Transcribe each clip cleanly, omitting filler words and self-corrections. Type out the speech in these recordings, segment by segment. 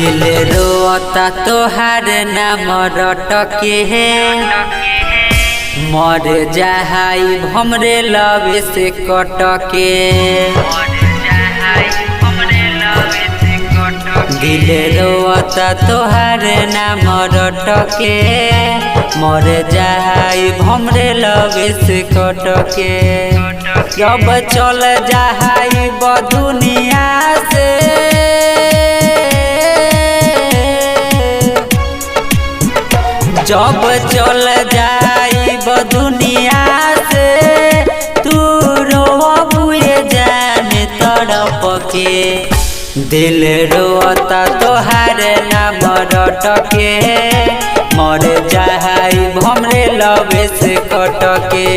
दिल रोता तोहार नाम रटके है मर जाहाई हमरे लवे से कटके। दिल रोता तोहार नाम रटके मर जाहाई हमरे लवे से कटके। जब चल जाहाई दुनिया से जब चल जाई दुनिया से तू रोबुए जाने तड़प के। दिल रोता तोहार नाम रटके मर जाई हमरे लवे से कटके।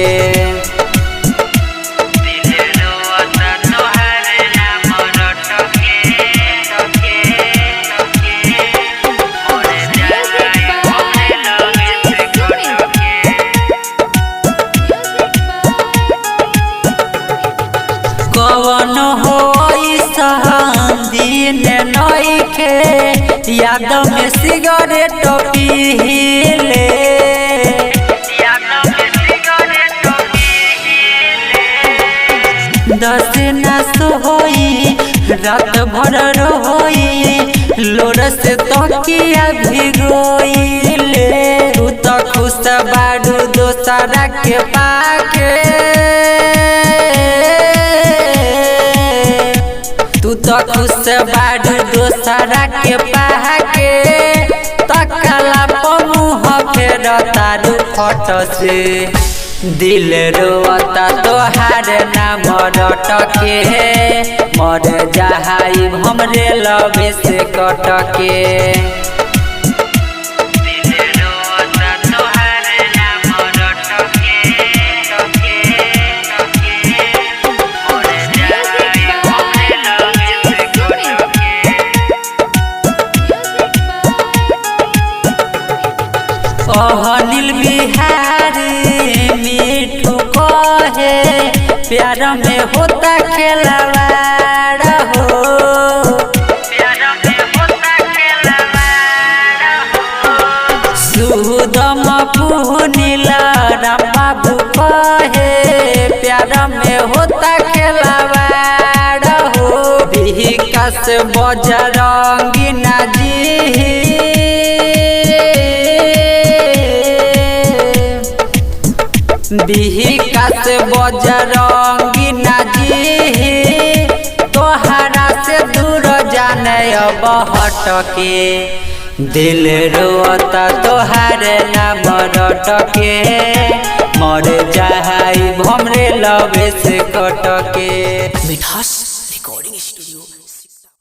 कवन हो दिन नइखे याद में सिगरेट पीले। दस नस होई रात भर रोई लोर से तकिया भिगोइले। तू तो खुश बाड़ू दोसरा के पाके तू तो खुश बाड़ू दोसरा के पाके तकला मुँह फेर तारू फट से। दिल रोता तोहार नाम रटके मर जाहाई हमरे लवे से कटके। अनिल बिहारी मिठू कहे प्यार में होता खिलवाड़ हो। सुदम पुनिल राम बाबू कहे प्यार में होता खिलवाड़ हो। विकास बजरंगी नाजी विकास बजरंगी नाजी तोहरा से दूर जाने अब हटके। दिल रोता तोहार नाम रटके मर जाई हमरे लवे से कटके। मिठास